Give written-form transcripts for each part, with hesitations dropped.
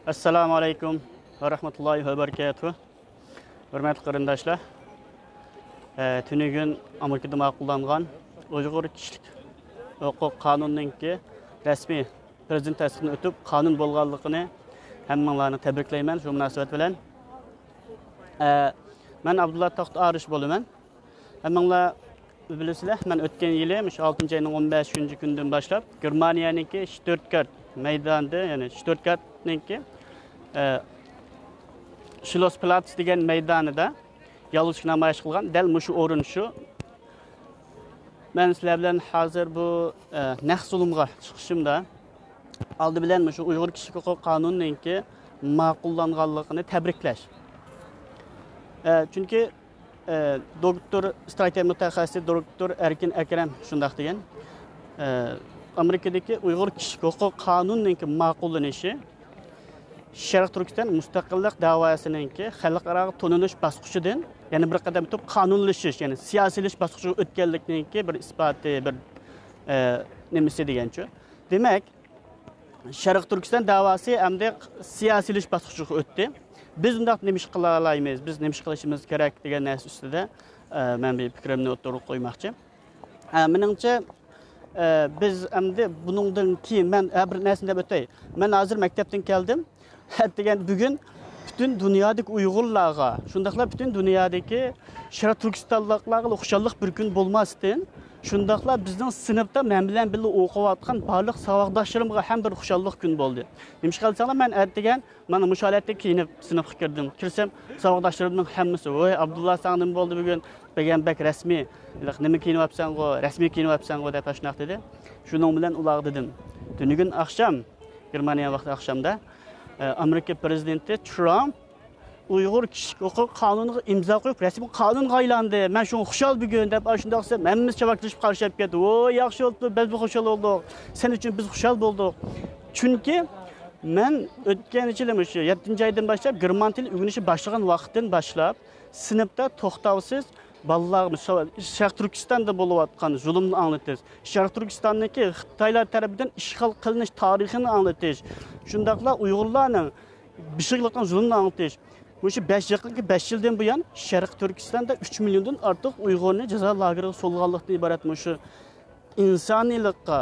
Assalamu alaikum ve rahmetullahi ve berekatuhu. Hürmetli qarindoshlar, tünügün Amerikada ma'qullangan Uyghur kishilik huquq qonunininki rasmiy prezident tasdiqini o'tib qonun bo'lganligini hammalarini tabriklayman shu munosabat bilan. Men Abdullah To'xta Arish bo'laman. Hammanglar bilasizlar, men o'tgan yili 6-oyning 15-kundan boshlab Germaniyaniki Stuttgart maydonida, ya'ni Stuttgartniki Schlossplatz degan maydonida yolg'iz namoyish qilgan. Dal mushu o'rin shu. Men sizlar bilan hozir bu naq zulmga chiqishimda oldi bilan mushu Uyg'ur kishilik huquq qonunininki ma'qullanganligini tabriklash. Chunki doktor strategiya mutaxassisi doktor Erkin Akram shunday degan. Amerikadagi Uyg'ur kishilik huquq qonunininki ma'qullanishi Sharq Turkiston mustaqillik da'vosininki xalqaro tununish bosqichidan yana bir qadam o'tib qonunlashish, ya'ni siyosiylash bosqichiga o'tganlikninki bir isboti, bir nimasi degancha. Demak, Sharq Turkiston da'vosi hamda siyosiylash bosqichiga o'tdi. Biz undaq nima ish qila olamiz, biz nima ish qilishimiz kerak degan narsa ustida men bir fikrimni o'tirib qo'ymoqchi. Meningcha biz hamda buningdan keyin men bir narsani deb o'tay. Men hozir maktabdan keldim. Degan bugun bütün dünyadaki Uyg'urlarga, shundaqla bütün dünyadagi Sharq Turkistonliklarga xushallik bir kun bo'lmasdan, shundaqla bizning sinfda men bilan birga o'qiyotgan barliq savodoshlarimga ham bir xushallik kun bo'ldi. Nima qilsanglar men degan mana mush holatda kiyinib sinfga kirdim. Kirsam savodoshlarimning hammasi, "Voy Abdullah, sen nima bo'ldi bugun? Bak rasmiy, nima kiyinyapsan-go, rasmiy kiyinyapsan-go" deb tashnaq dedi. Shuning bilan ular dedim. Tunugun akşam, Germaniya vaqti akşamda Amerika prezidenti Trump Uyg'ur kishilik huquq qonuniga imzo qo'yib rasmiy qonunga aylandi. Men shuni xushal bugun deb shunday desam, hammamiz chavaklashib qarshab ketdi. "Voy, yaxshi bo'ldi, biz bu xushal bo'ldik. Sen uchun biz xushal bo'ldik." Chunki men o'tgan yil 7-oydan boshlab german tili o'rganishni boshlagan vaqtdan boshlab sinfda to'xtovsiz bolalarimiz Sharq Turkistonda bo'layotgan zulmni anglatish, Sharq Turkistondagi Xitoylar tomonidan ishg'ol qilinish tarixini anglatish, shundaqla Uyg'urlarning bishiqliqdan zulmni anglatish. O'sha 5 yildan buyon Sharq Turkistonda 3 milliondan ortiq Uyg'urni jazo lageriga so'lganlikdan iborat shu insoniylikqa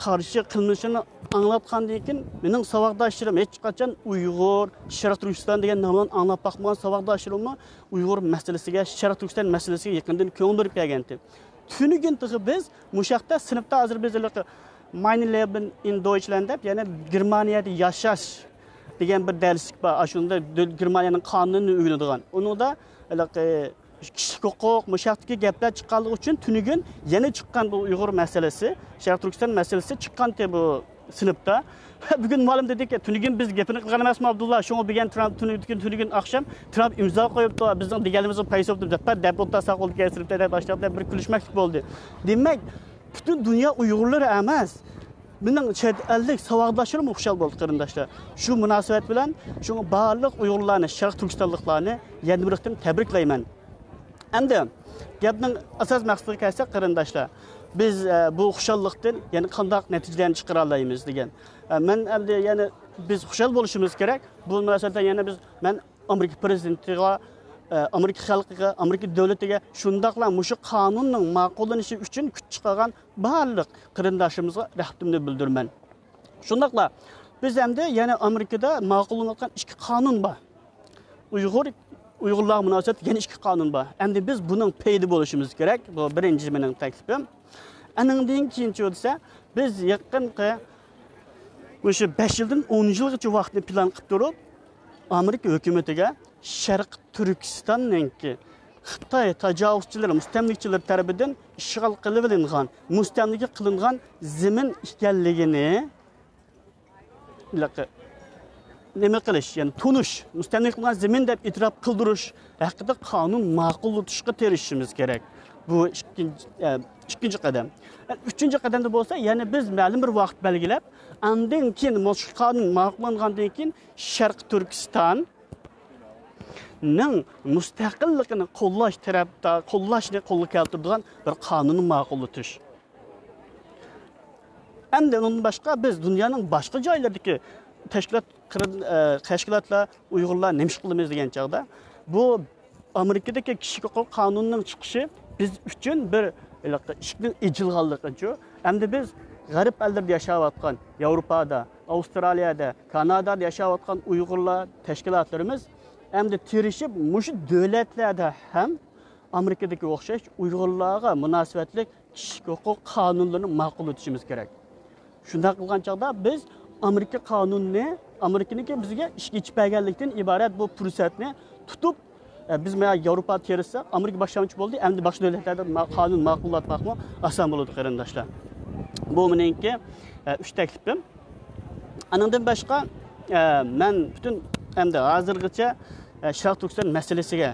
qarshi qilmishini anglatgandan keyin mening savodoshlarim hech qachon Uyg'ur, Sharq Turkiston degan nomni anglab boqmagan savodoshlarimni Uyg'ur masalasiga, Sharq Turkiston masalasiga yaqindan ko'ngil berib kelgandim. Tunugun biz mushaqda sinfda hozir biz Mein Leben in Deutschland deb, ya'ni Germaniyada yashash degan bir darslik bor. Shunda Germaniyaning qonunini o'rganadigan. Uningda kishilik huquq, mushaqdagi gaplar chiqqanligi uchun tunugun yana chiqqan bu Uyg'ur masalasi, Sharq Turkiston masalasi chiqqan-ku bu sinfda. Bugun ma'lum dedik, tunugun biz gapini qilgan emasmi Abdullah? Shunga bilgan Trump tunugun akşam Trump imzo qo'yibdi, bizning deganimizni paysib deb deputat saqolib keltiribdi deb boshlab bir kulishmaklik bo'ldi. Demak, butun dunyo Uyg'urlar emas. Mening chet ellik savodoshlarim xushal bo'ldi qarindoshlar. Shu munosabat bilan shu barliq Uyg'urlarni, Sharq Turkistonliklarni yana bir qism tabriklayman. Endi gapning asos maqsadiga kelsak qarindoshlar, biz bu xushallikdan yana qanday natijalarni chiqara olamiz degan. Men endi yana biz xushal bo'lishimiz kerak. Bu munosabatda yana men Amerika prezidentiga, Amerika xalqiga, Amerika davlatiga shundaqla mushu qonunning ma'qullanishi uchun kuch chiqargan barliq qarindoshlarimizga rahmatimni bildiraman. Shundaqla biz endi yana Amerikada ma'qullanayotgan ikki qonun bor. Uyg'urlar munosabat yana ikki qonun bor. Endi biz buning payida bo'lishimiz kerak. Bu birinchi mening taklifim. Aningdan keyinchi bo'lsa, biz yaqinqi o'sha 5 yildan 10 yilgacha vaqtni plan qilib turib, Amerika hukumatiga Sharq Turkistonninki Xitoy tajovuzchilari, mustamlikchilar tomonidan ishg'ol qilingan, mustamlika qilingan zamin ekanligini nima qilish, ya'ni tunish, mustamlik qilgan zamin deb e'tirof qildirish haqida qonun ma'qullatishga erishishimiz kerak. Bu ikkinchi qadam. Uchinchi qadamda bo'lsa, ya'ni biz ma'lum bir vaqt belgilab, undan keyin mush qonun ma'qullangandan keyin Sharq Turkiston ning mustaqilligini qo'llash tarafda qo'llashni qo'lga keltiradigan bir qonunni ma'qullatish. Endi undan boshqa biz dunyoning boshqa joylaridagi tashkilotlar Uyg'urlar nima ish qilamiz degan chog'da bu Amerikadagi kishilik huquq qonunining chiqishi biz uchun bir ishning ijilganligi. Endi biz g'arb ellarda yashayotgan Yevropada, Avstraliyada, Kanadada yashayotgan Uyg'urlar tashkilotlarimiz endi tirishib mushu davlatlarda ham Amerikadagi o'xshash Uyg'urlarga munosabatli kishilik huquq qonunlarini ma'qul etishimiz kerak. Shunday qilgan chog'da biz Amerika qonunini, Amerikaniki bizga ishga chiqmaganlikdan iborat bu fursatni tutib biz mana Yevropa terisi Amerika boshlang'ich bo'ldi. Endi boshqa davlatlarda qonun ma'qullatmoqmi oson bo'ladi qarindoshlar. Bu meningki 3 taklifim. Aningdan boshqa men butun endi hozirgacha Sharq Turkiston masalasiga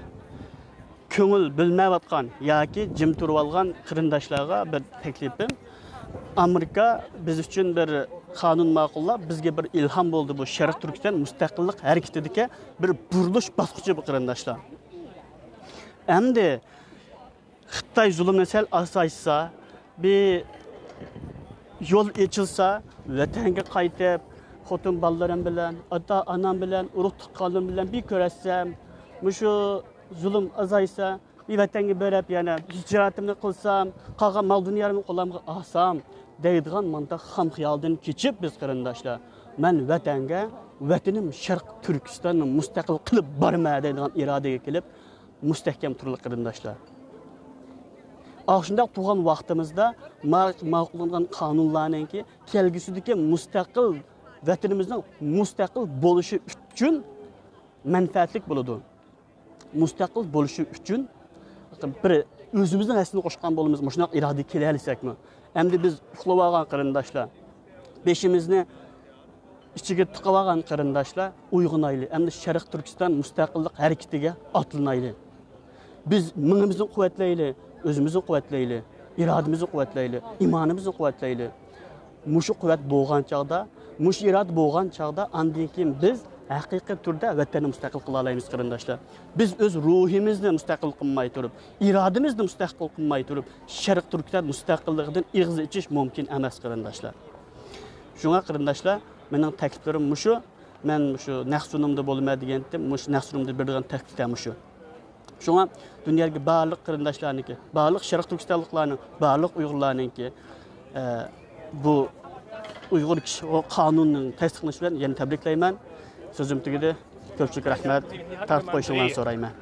ko'ngil bilmayotgan yoki jim turib olgan qarindoshlarga bir taklifim. Amerika biz uchun bir qonun ma'qullab, bizga bir ilhom bo'ldi bu Sharq Turkiston mustaqillik harakatidagi bir burilish bosqichi bu qarindoshlar. Endi Xitoy zulmni sal asaysa, bir yo'l ochilsa, vatanga qaytib, xotin bolalarim bilan, ota-onam bilan, urug' tuqqanim bilan bir ko'rasam, mushu zulm azaysa, bir vatanga berib, yana hijratimni qilsam, qolgan mol dunyolarni qo'limga olsam, deydigan manda ham xiyoldan kechib biz qarindoshlar. Men vatanga, vatanim Sharq Turkistonni mustaqil qilib borma deydigan irodaga kelib, mustahkam turli qarindoshlar. Shunday tug'an vaqtimizda ma'qullangan qonunlarninki kelgusidagi mustaqil vatanimizning mustaqil bo'lishi uchun manfaatlik bo'ladi. Mustaqil bo'lishi uchun bir o'zimizning aslini qo'shgan bo'lamiz, shunday iroda kela olsakmi? Endi biz uxlab olgan qarindoshlar, beshimizni ichiga tiqib olgan qarindoshlar uyg'onayli. Endi Sharq Turkiston mustaqillik harakatiga otlanayli. Biz mingimizni quvvatlayli, o'zimizni quvvatlayli, irodamizni quvvatlayli, iymonimizni quvvatlayli. Mushu quvvat bo'lgan chog'da, mush irod bo'lgan chog'da andan keyin biz haqiqiy turda vatanni mustaqil qila olamiz qarindoshlar. Biz o'z ruhimizni mustaqil qilmay turib, irodamizni mustaqil qilmay turib, Sharq Turkiston mustaqilligidan ig'iz ichish mumkin emas qarindoshlar. Shunga qarindoshlar, mening takliflarim mushu. Men shu naqsunimda bo'lmaydigandim, mush naqsunimda bergan taklifim mushu. Şuna dünyadagi barliq qarindoshlarniki, barliq Sharq Turkistonliklarning, barliq Uyg'urlarningki bu Uyg'ur qonunining tasdiqlanishi bilan yana tabriklayman. So'zim tugadi. Ko'pchilik rahmat. Tartib qo'yishingizni so'rayman.